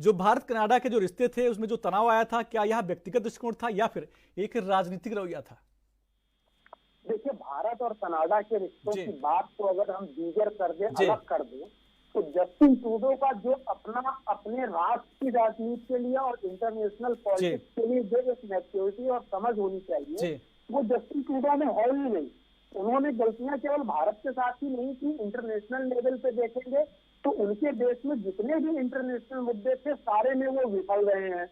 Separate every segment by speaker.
Speaker 1: जो भारत कनाडा के जो रिश्ते थे उसमें जो तनाव आया था, क्या यह व्यक्तिगत दृष्टिकोण था या फिर एक राजनीतिक रवैया था?
Speaker 2: देखिए, भारत और कनाडा के रिश्तों की बात को अगर हम दीगर कर दें, अलग कर दें, तो जस्टिन ट्रूडो का जो अपने राष्ट्र की राजनीति के लिए और इंटरनेशनल पॉलिटिक्स के लिए जो एक मैच्योरिटी और समझ होनी चाहिए, वो जस्टिन ट्रूडो में है ही नहीं। उन्होंने गलतियां केवल भारत के साथ ही नहीं की, इंटरनेशनल लेवल पे देखेंगे तो उनके देश में जितने भी इंटरनेशनल मुद्दे थे सारे में वो विफल रहे हैं।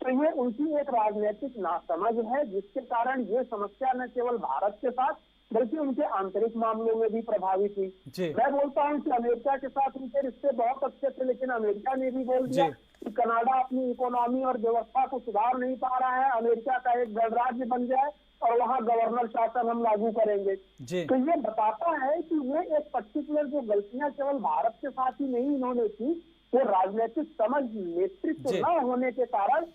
Speaker 2: तो ये उनकी एक राजनीतिक नासमझ है, जिसके कारण ये समस्या न केवल भारत के साथ बल्कि उनके आंतरिक मामलों में भी प्रभावी थी। मैं बोलता हूँ कि अमेरिका के साथ उनके रिश्ते बहुत अच्छे थे, लेकिन अमेरिका ने भी बोल दिया कि कनाडा अपनी इकोनॉमी और व्यवस्था को सुधार नहीं पा रहा है, अमेरिका का एक गणराज्य बन जाए और वहाँ गवर्नर शासन हम लागू करेंगे। तो ये बताता है कि ये एक पर्टिकुलर जो गलतियां केवल भारत के साथ ही नहीं इन्होंने की, वो राजनीतिक समझ, नेतृत्व न होने के कारण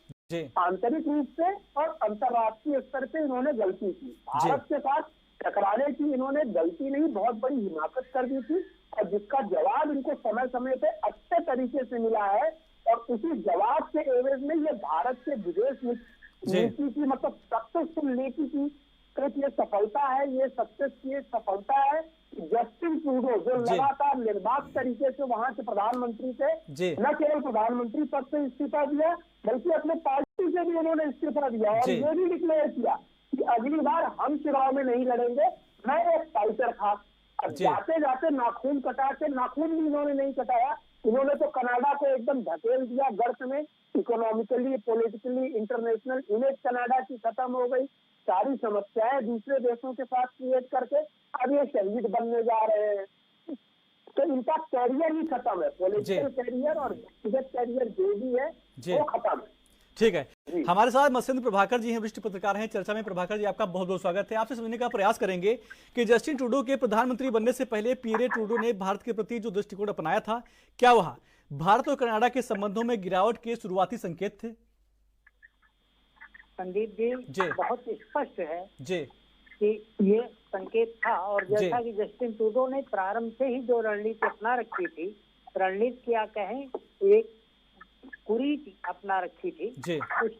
Speaker 2: आंतरिक रूप से और अंतर्राष्ट्रीय स्तर पे इन्होंने गलती की। भारत के साथ टकराने की इन्होंने गलती नहीं, बहुत बड़ी हिमाकत कर दी थी, और जिसका जवाब इनको समय समय पे अच्छे तरीके से मिला है। और उसी जवाब के एवज में ये भारत के विदेश नीति की, मतलब सक्सेसफुल नीति की ये सफलता है, ये सक्सेस की एक सफलता है। जस्टिन ट्रूडो जो लगातार निर्बाध तरीके से वहां के प्रधानमंत्री थे, न केवल प्रधानमंत्री पद से इस्तीफा दिया बल्कि अपने पार्टी से भी उन्होंने इस्तीफा दिया और ये भी डिक्लेयर किया कि अगली बार हम चुनाव में नहीं लड़ेंगे, मैं एक फाइटर था। अब जाते जाते नाखून कटा के, नाखून भी इन्होंने नहीं कटाया, इन्होंने तो कनाडा को एकदम धकेल दिया गर्त में। Economically, politically, international image Canada की खत्म हो गई, सारी समस्याएं दूसरे देशों के साथ क्रिएट करके अब ये शहीद बनने जा रहे हैं। तो इनका कैरियर ही खत्म है, पॉलिटिकल कैरियर और व्यक्तिगत कैरियर जो भी है वो खत्म है।
Speaker 1: ठीक है, हमारे साथ मत्स्येंद्र प्रभाकर जी हैं, वरिष्ठ पत्रकार हैं चर्चा में। प्रभाकर जी, आपका बहुत बहुत स्वागत है। आपसे समझने का प्रयास करेंगे कि जस्टिन ट्रूडो के प्रधानमंत्री बनने से पहले पियरे ट्रूडो ने भारत के प्रति जो दृष्टिकोण अपनाया था, क्या वह भारत और कनाडा के संबंधों में गिरावट के शुरुआती संकेत थे?
Speaker 3: संदीप जी, बहुत स्पष्ट है कि ये संकेत था। और जैसा कि जस्टिन ट्रूडो ने प्रारंभ से ही जो रणनीति अपना रखी थी, रणनीति क्या कहें, एक कुरीति अपना रखी थी, उस